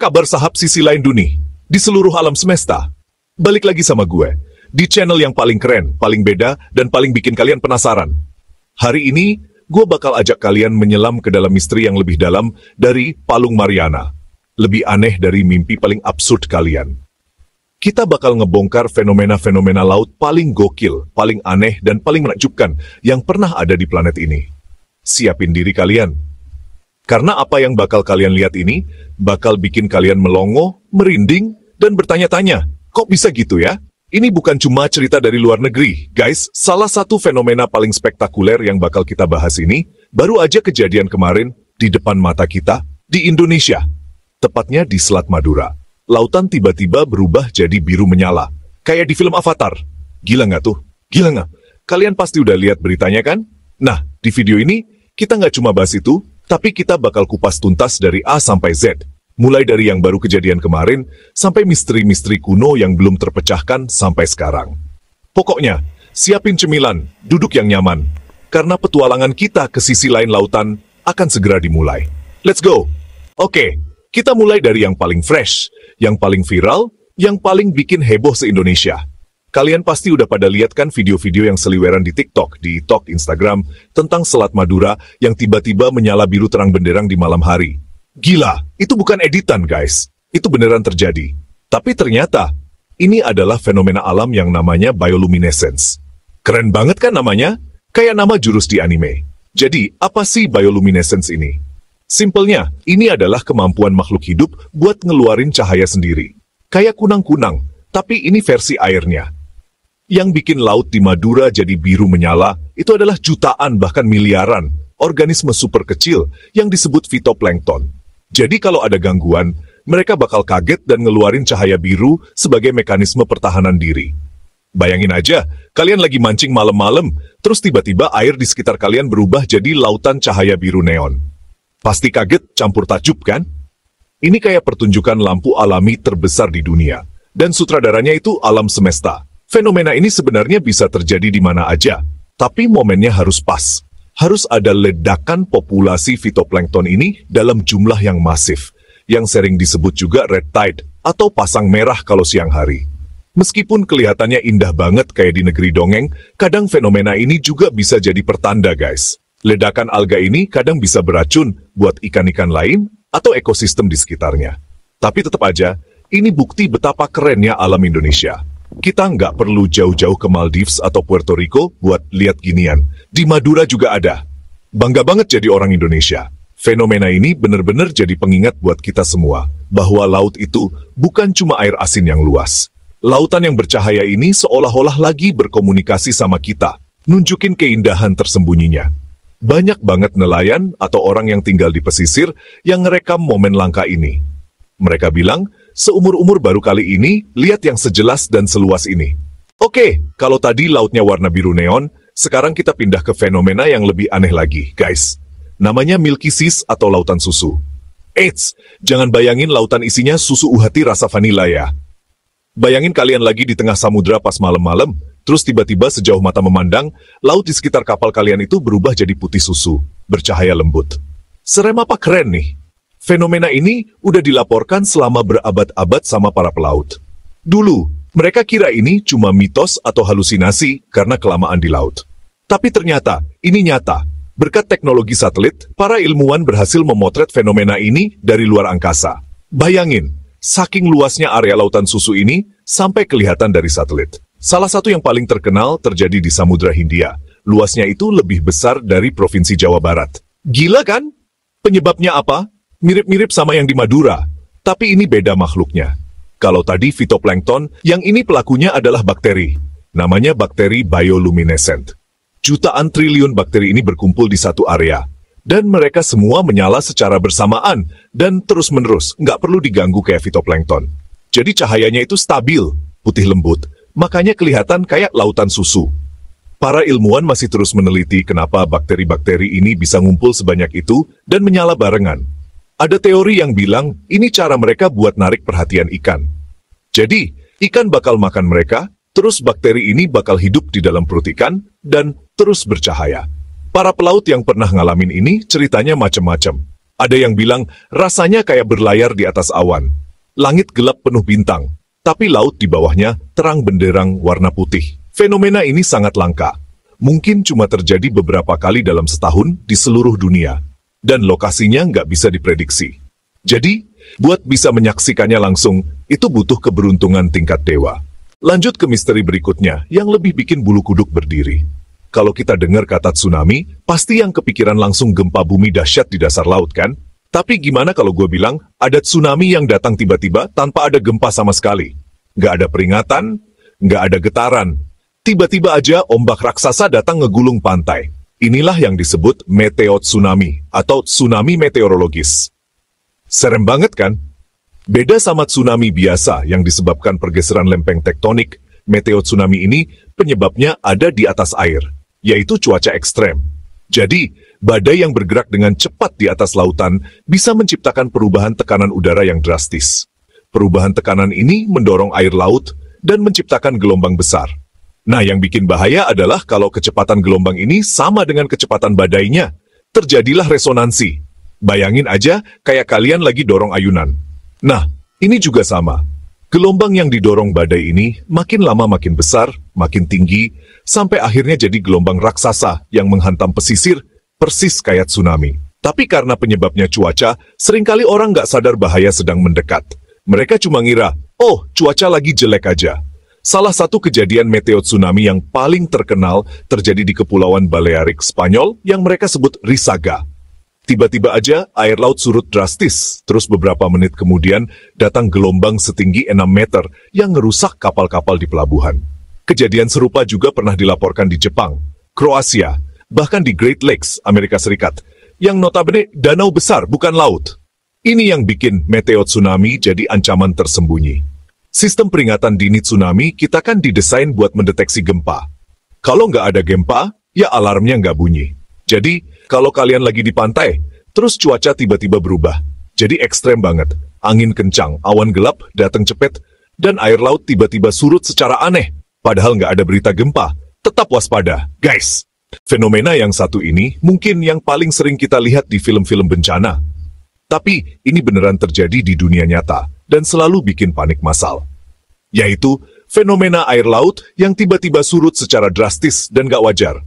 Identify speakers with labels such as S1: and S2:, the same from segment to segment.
S1: kabar sahab sisi lain dunia? Di seluruh alam semesta? Balik lagi sama gue, di channel yang paling keren, paling beda, dan paling bikin kalian penasaran. Hari ini, gue bakal ajak kalian menyelam ke dalam misteri yang lebih dalam dari Palung Mariana. Lebih aneh dari mimpi paling absurd kalian. Kita bakal ngebongkar fenomena-fenomena laut paling gokil, paling aneh, dan paling menakjubkan yang pernah ada di planet ini. Siapin diri kalian. Karena apa yang bakal kalian lihat ini, bakal bikin kalian melongo, merinding, dan bertanya-tanya, kok bisa gitu ya? Ini bukan cuma cerita dari luar negeri, guys. Salah satu fenomena paling spektakuler yang bakal kita bahas ini, baru aja kejadian kemarin di depan mata kita, di Indonesia. Tepatnya di Selat Madura. Lautan tiba-tiba berubah jadi biru menyala. Kayak di film Avatar. Gila nggak tuh? Gila nggak? Kalian pasti udah lihat beritanya kan? Nah, di video ini, kita nggak cuma bahas itu, tapi kita bakal kupas tuntas dari A sampai Z. Mulai dari yang baru kejadian kemarin, sampai misteri-misteri kuno yang belum terpecahkan sampai sekarang. Pokoknya, siapin cemilan, duduk yang nyaman. Karena petualangan kita ke sisi lain lautan akan segera dimulai. Let's go! Oke, kita mulai dari yang paling fresh, yang paling viral, yang paling bikin heboh se-Indonesia. Kalian pasti udah pada lihat kan video-video yang seliweran di TikTok, di Tok Instagram, tentang Selat Madura yang tiba-tiba menyala biru terang benderang di malam hari. Gila, itu bukan editan guys, itu beneran terjadi. Tapi ternyata, ini adalah fenomena alam yang namanya bioluminescence. Keren banget kan namanya? Kayak nama jurus di anime. Jadi, apa sih bioluminescence ini? Simpelnya, ini adalah kemampuan makhluk hidup buat ngeluarin cahaya sendiri. Kayak kunang-kunang, tapi ini versi airnya. Yang bikin laut di Madura jadi biru menyala, itu adalah jutaan bahkan miliaran organisme super kecil yang disebut fitoplankton. Jadi kalau ada gangguan, mereka bakal kaget dan ngeluarin cahaya biru sebagai mekanisme pertahanan diri. Bayangin aja, kalian lagi mancing malam-malam, terus tiba-tiba air di sekitar kalian berubah jadi lautan cahaya biru neon. Pasti kaget campur takjub kan? Ini kayak pertunjukan lampu alami terbesar di dunia. Dan sutradaranya itu alam semesta. Fenomena ini sebenarnya bisa terjadi di mana aja. Tapi momennya harus pas. Harus ada ledakan populasi fitoplankton ini dalam jumlah yang masif. Yang sering disebut juga red tide atau pasang merah kalau siang hari. Meskipun kelihatannya indah banget kayak di negeri dongeng, kadang fenomena ini juga bisa jadi pertanda guys. Ledakan alga ini kadang bisa beracun buat ikan-ikan lain atau ekosistem di sekitarnya. Tapi tetap aja, ini bukti betapa kerennya alam Indonesia. Kita nggak perlu jauh-jauh ke Maldives atau Puerto Rico buat lihat ginian. Di Madura juga ada. Bangga banget jadi orang Indonesia. Fenomena ini benar-benar jadi pengingat buat kita semua, bahwa laut itu bukan cuma air asin yang luas. Lautan yang bercahaya ini seolah-olah lagi berkomunikasi sama kita, nunjukin keindahan tersembunyinya. Banyak banget nelayan atau orang yang tinggal di pesisir yang ngerekam momen langka ini. Mereka bilang, seumur-umur baru kali ini, lihat yang sejelas dan seluas ini. Oke, kalau tadi lautnya warna biru neon, sekarang kita pindah ke fenomena yang lebih aneh lagi, guys. Namanya Milky Seas atau lautan susu. Eits, jangan bayangin lautan isinya susu UHT rasa vanila ya. Bayangin kalian lagi di tengah samudra pas malam-malam, terus tiba-tiba sejauh mata memandang, laut di sekitar kapal kalian itu berubah jadi putih susu, bercahaya lembut. Serem apa keren nih? Fenomena ini udah dilaporkan selama berabad-abad sama para pelaut. Dulu, mereka kira ini cuma mitos atau halusinasi karena kelamaan di laut. Tapi ternyata, ini nyata. Berkat teknologi satelit, para ilmuwan berhasil memotret fenomena ini dari luar angkasa. Bayangin, saking luasnya area lautan susu ini sampai kelihatan dari satelit. Salah satu yang paling terkenal terjadi di Samudra Hindia. Luasnya itu lebih besar dari Provinsi Jawa Barat. Gila kan? Penyebabnya apa? Mirip-mirip sama yang di Madura. Tapi ini beda makhluknya. Kalau tadi fitoplankton, yang ini pelakunya adalah bakteri. Namanya bakteri bioluminescent. Jutaan triliun bakteri ini berkumpul di satu area. Dan mereka semua menyala secara bersamaan dan terus-menerus, nggak perlu diganggu kayak fitoplankton. Jadi cahayanya itu stabil, putih lembut, makanya kelihatan kayak lautan susu. Para ilmuwan masih terus meneliti kenapa bakteri-bakteri ini bisa ngumpul sebanyak itu dan menyala barengan. Ada teori yang bilang ini cara mereka buat narik perhatian ikan. Jadi, ikan bakal makan mereka, terus bakteri ini bakal hidup di dalam perut ikan dan terus bercahaya. Para pelaut yang pernah ngalamin ini ceritanya macam-macam. Ada yang bilang rasanya kayak berlayar di atas awan. Langit gelap penuh bintang, tapi laut di bawahnya terang benderang warna putih. Fenomena ini sangat langka. Mungkin cuma terjadi beberapa kali dalam setahun di seluruh dunia. Dan lokasinya nggak bisa diprediksi. Jadi, buat bisa menyaksikannya langsung, itu butuh keberuntungan tingkat dewa. Lanjut ke misteri berikutnya, yang lebih bikin bulu kuduk berdiri. Kalau kita dengar kata tsunami, pasti yang kepikiran langsung gempa bumi dahsyat di dasar laut kan? Tapi gimana kalau gue bilang, ada tsunami yang datang tiba-tiba tanpa ada gempa sama sekali? Nggak ada peringatan, nggak ada getaran. Tiba-tiba aja ombak raksasa datang ngegulung pantai. Inilah yang disebut meteotsunami atau tsunami meteorologis. Serem banget kan? Beda sama tsunami biasa yang disebabkan pergeseran lempeng tektonik, meteotsunami ini penyebabnya ada di atas air, yaitu cuaca ekstrem. Jadi, badai yang bergerak dengan cepat di atas lautan bisa menciptakan perubahan tekanan udara yang drastis. Perubahan tekanan ini mendorong air laut dan menciptakan gelombang besar. Nah, yang bikin bahaya adalah kalau kecepatan gelombang ini sama dengan kecepatan badainya. Terjadilah resonansi. Bayangin aja kayak kalian lagi dorong ayunan. Nah, ini juga sama. Gelombang yang didorong badai ini makin lama makin besar, makin tinggi, sampai akhirnya jadi gelombang raksasa yang menghantam pesisir, persis kayak tsunami. Tapi karena penyebabnya cuaca, seringkali orang nggak sadar bahaya sedang mendekat. Mereka cuma ngira, oh, cuaca lagi jelek aja. Salah satu kejadian meteotsunami yang paling terkenal terjadi di Kepulauan Balearic, Spanyol, yang mereka sebut Risaga. Tiba-tiba aja air laut surut drastis, terus beberapa menit kemudian datang gelombang setinggi 6 meter yang ngerusak kapal-kapal di pelabuhan. Kejadian serupa juga pernah dilaporkan di Jepang, Kroasia, bahkan di Great Lakes, Amerika Serikat, yang notabene danau besar bukan laut. Ini yang bikin meteotsunami jadi ancaman tersembunyi. Sistem peringatan dini tsunami kita kan didesain buat mendeteksi gempa. Kalau nggak ada gempa, ya alarmnya nggak bunyi. Jadi, kalau kalian lagi di pantai, terus cuaca tiba-tiba berubah. Jadi ekstrem banget. Angin kencang, awan gelap, datang cepet, dan air laut tiba-tiba surut secara aneh. Padahal nggak ada berita gempa. Tetap waspada, guys. Fenomena yang satu ini mungkin yang paling sering kita lihat di film-film bencana. Tapi ini beneran terjadi di dunia nyata dan selalu bikin panik massal. Yaitu fenomena air laut yang tiba-tiba surut secara drastis dan gak wajar.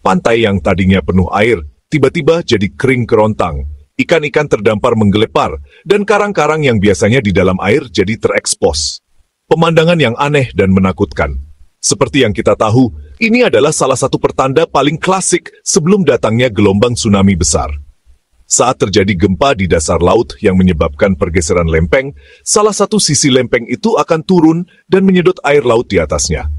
S1: Pantai yang tadinya penuh air, tiba-tiba jadi kering kerontang. Ikan-ikan terdampar menggelepar, dan karang-karang yang biasanya di dalam air jadi terekspos. Pemandangan yang aneh dan menakutkan. Seperti yang kita tahu, ini adalah salah satu pertanda paling klasik sebelum datangnya gelombang tsunami besar. Saat terjadi gempa di dasar laut yang menyebabkan pergeseran lempeng, salah satu sisi lempeng itu akan turun dan menyedot air laut di atasnya.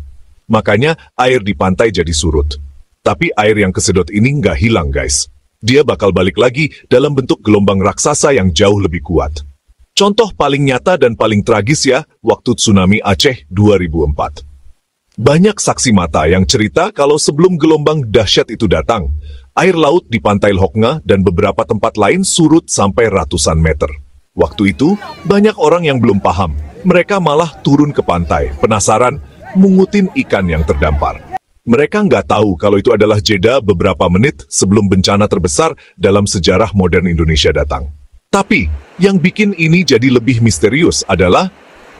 S1: Makanya air di pantai jadi surut. Tapi air yang kesedot ini nggak hilang, guys. Dia bakal balik lagi dalam bentuk gelombang raksasa yang jauh lebih kuat. Contoh paling nyata dan paling tragis ya, waktu tsunami Aceh 2004. Banyak saksi mata yang cerita kalau sebelum gelombang dahsyat itu datang, air laut di pantai Loknga dan beberapa tempat lain surut sampai ratusan meter. Waktu itu, banyak orang yang belum paham. Mereka malah turun ke pantai, penasaran, mengutin ikan yang terdampar. Mereka nggak tahu kalau itu adalah jeda beberapa menit sebelum bencana terbesar dalam sejarah modern Indonesia datang. Tapi, yang bikin ini jadi lebih misterius adalah,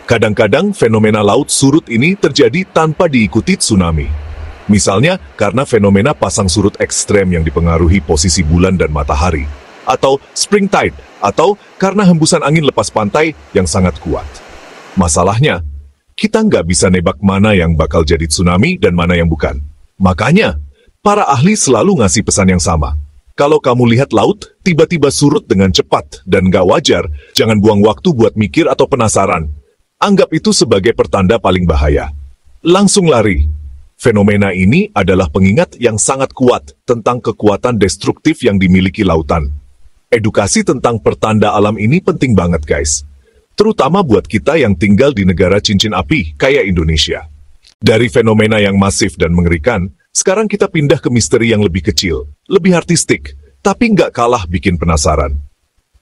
S1: kadang-kadang fenomena laut surut ini terjadi tanpa diikuti tsunami. Misalnya karena fenomena pasang surut ekstrem yang dipengaruhi posisi bulan dan matahari, atau spring tide, atau karena hembusan angin lepas pantai yang sangat kuat. Masalahnya, kita nggak bisa nebak mana yang bakal jadi tsunami dan mana yang bukan. Makanya, para ahli selalu ngasih pesan yang sama. Kalau kamu lihat laut, tiba-tiba surut dengan cepat dan nggak wajar, jangan buang waktu buat mikir atau penasaran. Anggap itu sebagai pertanda paling bahaya. Langsung lari. Fenomena ini adalah pengingat yang sangat kuat tentang kekuatan destruktif yang dimiliki lautan. Edukasi tentang pertanda alam ini penting banget, guys. Terutama buat kita yang tinggal di negara cincin api kayak Indonesia. Dari fenomena yang masif dan mengerikan, sekarang kita pindah ke misteri yang lebih kecil, lebih artistik, tapi nggak kalah bikin penasaran.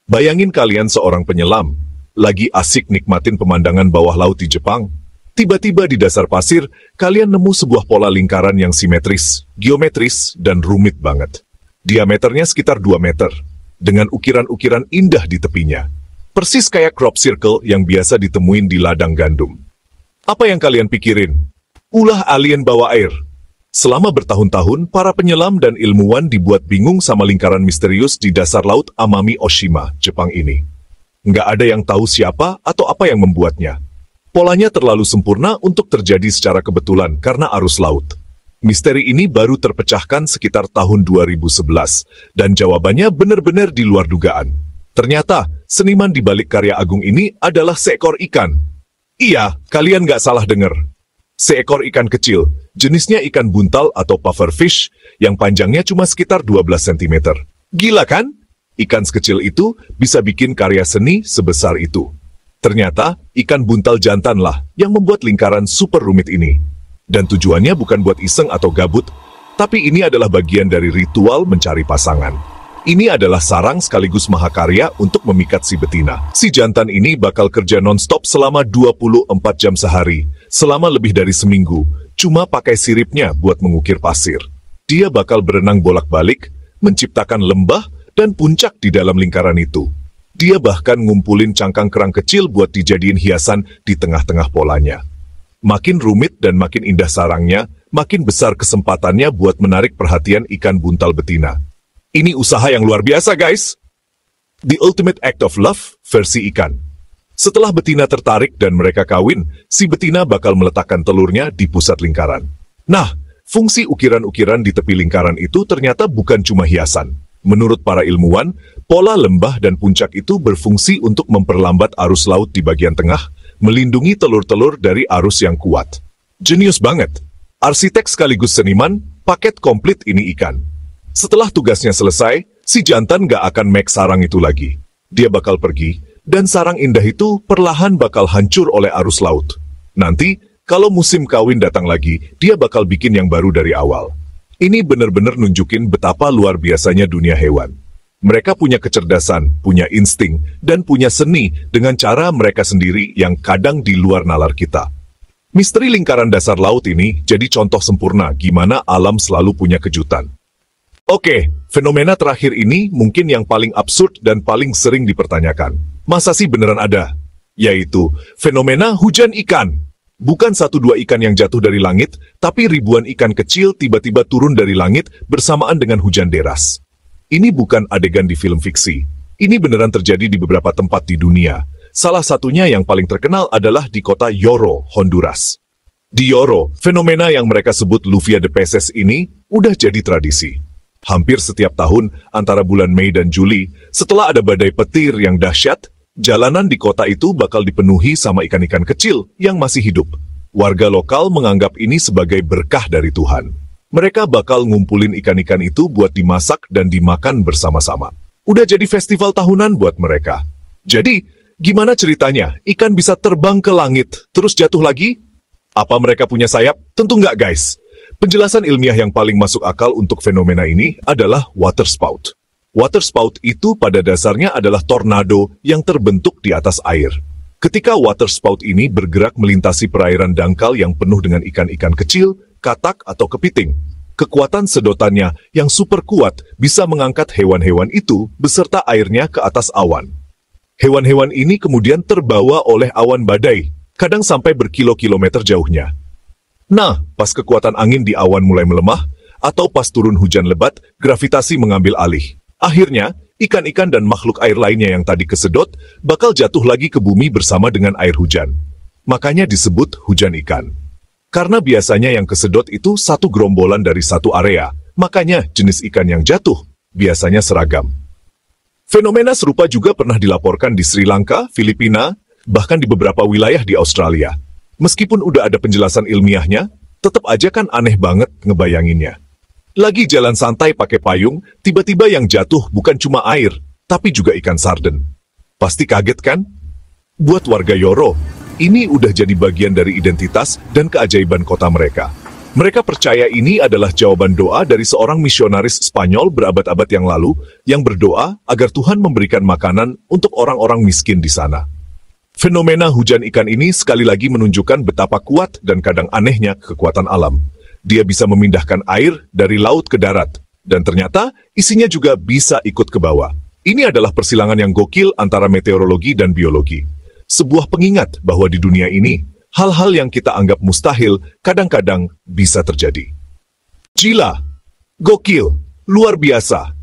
S1: Bayangin kalian seorang penyelam, lagi asik nikmatin pemandangan bawah laut di Jepang. Tiba-tiba di dasar pasir, kalian nemu sebuah pola lingkaran yang simetris, geometris, dan rumit banget. Diameternya sekitar 2 meter. dengan ukiran-ukiran indah di tepinya. Persis kayak crop circle yang biasa ditemuin di ladang gandum. Apa yang kalian pikirin? Ulah alien bawah air. Selama bertahun-tahun, para penyelam dan ilmuwan dibuat bingung sama lingkaran misterius di dasar laut Amami Oshima, Jepang ini. Nggak ada yang tahu siapa atau apa yang membuatnya. Polanya terlalu sempurna untuk terjadi secara kebetulan karena arus laut. Misteri ini baru terpecahkan sekitar tahun 2011, dan jawabannya benar-benar di luar dugaan. Ternyata, seniman di balik karya agung ini adalah seekor ikan. Iya, kalian nggak salah dengar. Seekor ikan kecil, jenisnya ikan buntal atau pufferfish, yang panjangnya cuma sekitar 12 cm. Gila kan? Ikan sekecil itu bisa bikin karya seni sebesar itu. Ternyata, ikan buntal jantanlah yang membuat lingkaran super rumit ini. Dan tujuannya bukan buat iseng atau gabut, tapi ini adalah bagian dari ritual mencari pasangan. Ini adalah sarang sekaligus mahakarya untuk memikat si betina. Si jantan ini bakal kerja non-stop selama 24 jam sehari, selama lebih dari seminggu, cuma pakai siripnya buat mengukir pasir. Dia bakal berenang bolak-balik, menciptakan lembah dan puncak di dalam lingkaran itu. Dia bahkan ngumpulin cangkang kerang kecil buat dijadiin hiasan di tengah-tengah polanya. Makin rumit dan makin indah sarangnya, makin besar kesempatannya buat menarik perhatian ikan buntal betina. Ini usaha yang luar biasa, guys. The ultimate act of love versi ikan. Setelah betina tertarik dan mereka kawin, si betina bakal meletakkan telurnya di pusat lingkaran. Nah, fungsi ukiran-ukiran di tepi lingkaran itu ternyata bukan cuma hiasan. Menurut para ilmuwan, pola lembah dan puncak itu berfungsi untuk memperlambat arus laut di bagian tengah, melindungi telur-telur dari arus yang kuat. Jenius banget. Arsitek sekaligus seniman, paket komplit ini ikan. Setelah tugasnya selesai, si jantan gak akan make sarang itu lagi. Dia bakal pergi, dan sarang indah itu perlahan bakal hancur oleh arus laut. Nanti, kalau musim kawin datang lagi, dia bakal bikin yang baru dari awal. Ini benar-benar nunjukin betapa luar biasanya dunia hewan. Mereka punya kecerdasan, punya insting, dan punya seni dengan cara mereka sendiri yang kadang di luar nalar kita. Misteri lingkaran dasar laut ini jadi contoh sempurna gimana alam selalu punya kejutan. Oke, fenomena terakhir ini mungkin yang paling absurd dan paling sering dipertanyakan. Masa sih beneran ada? Yaitu fenomena hujan ikan. Bukan 1-2 ikan yang jatuh dari langit, tapi ribuan ikan kecil tiba-tiba turun dari langit bersamaan dengan hujan deras. Ini bukan adegan di film fiksi. Ini beneran terjadi di beberapa tempat di dunia. Salah satunya yang paling terkenal adalah di kota Yoro, Honduras. Di Yoro, fenomena yang mereka sebut Lluvia de Peces ini udah jadi tradisi. Hampir setiap tahun, antara bulan Mei dan Juli, setelah ada badai petir yang dahsyat, jalanan di kota itu bakal dipenuhi sama ikan-ikan kecil yang masih hidup. Warga lokal menganggap ini sebagai berkah dari Tuhan. Mereka bakal ngumpulin ikan-ikan itu buat dimasak dan dimakan bersama-sama. Udah jadi festival tahunan buat mereka. Jadi, gimana ceritanya? Ikan bisa terbang ke langit, terus jatuh lagi? Apa mereka punya sayap? Tentu nggak, guys. Penjelasan ilmiah yang paling masuk akal untuk fenomena ini adalah waterspout. Waterspout itu pada dasarnya adalah tornado yang terbentuk di atas air. Ketika waterspout ini bergerak melintasi perairan dangkal yang penuh dengan ikan-ikan kecil, katak atau kepiting, kekuatan sedotannya yang super kuat bisa mengangkat hewan-hewan itu beserta airnya ke atas awan. Hewan-hewan ini kemudian terbawa oleh awan badai, kadang sampai berkilo-kilometer jauhnya. Nah, pas kekuatan angin di awan mulai melemah, atau pas turun hujan lebat, gravitasi mengambil alih. Akhirnya, ikan-ikan dan makhluk air lainnya yang tadi kesedot, bakal jatuh lagi ke bumi bersama dengan air hujan. Makanya disebut hujan ikan. Karena biasanya yang kesedot itu satu gerombolan dari satu area, makanya jenis ikan yang jatuh biasanya seragam. Fenomena serupa juga pernah dilaporkan di Sri Lanka, Filipina, bahkan di beberapa wilayah di Australia. Meskipun udah ada penjelasan ilmiahnya, tetap aja kan aneh banget ngebayanginnya. Lagi jalan santai pakai payung, tiba-tiba yang jatuh bukan cuma air, tapi juga ikan sarden. Pasti kaget kan? Buat warga Yoro, ini udah jadi bagian dari identitas dan keajaiban kota mereka. Mereka percaya ini adalah jawaban doa dari seorang misionaris Spanyol berabad-abad yang lalu yang berdoa agar Tuhan memberikan makanan untuk orang-orang miskin di sana. Fenomena hujan ikan ini sekali lagi menunjukkan betapa kuat dan kadang anehnya kekuatan alam. Dia bisa memindahkan air dari laut ke darat, dan ternyata isinya juga bisa ikut ke bawah. Ini adalah persilangan yang gokil antara meteorologi dan biologi. Sebuah pengingat bahwa di dunia ini, hal-hal yang kita anggap mustahil kadang-kadang bisa terjadi. Gila, gokil, luar biasa.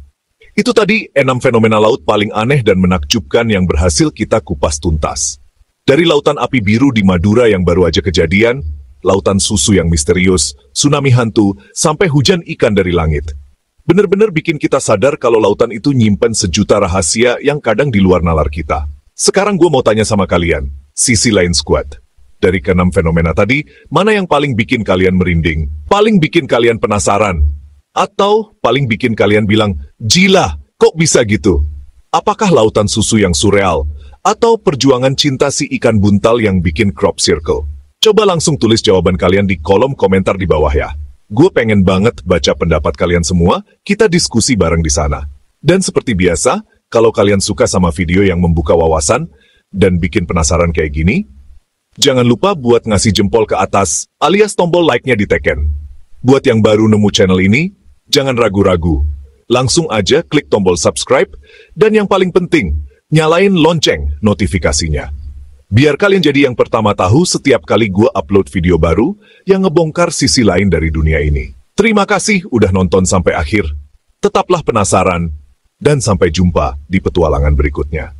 S1: Itu tadi 6 fenomena laut paling aneh dan menakjubkan yang berhasil kita kupas tuntas. Dari lautan api biru di Madura yang baru aja kejadian, lautan susu yang misterius, tsunami hantu, sampai hujan ikan dari langit. Bener-bener bikin kita sadar kalau lautan itu nyimpen sejuta rahasia yang kadang di luar nalar kita. Sekarang gue mau tanya sama kalian, sisi lain squad. Dari ke-6 fenomena tadi, mana yang paling bikin kalian merinding? Paling bikin kalian penasaran? Atau paling bikin kalian bilang, gila, kok bisa gitu? Apakah lautan susu yang surreal? Atau perjuangan cinta si ikan buntal yang bikin crop circle? Coba langsung tulis jawaban kalian di kolom komentar di bawah ya. Gue pengen banget baca pendapat kalian semua, kita diskusi bareng di sana. Dan seperti biasa, kalau kalian suka sama video yang membuka wawasan dan bikin penasaran kayak gini, jangan lupa buat ngasih jempol ke atas alias tombol like-nya diteken. Buat yang baru nemu channel ini, jangan ragu-ragu. Langsung aja klik tombol subscribe, dan yang paling penting, nyalain lonceng notifikasinya. Biar kalian jadi yang pertama tahu setiap kali gue upload video baru yang ngebongkar sisi lain dari dunia ini. Terima kasih udah nonton sampai akhir. Tetaplah penasaran, dan sampai jumpa di petualangan berikutnya.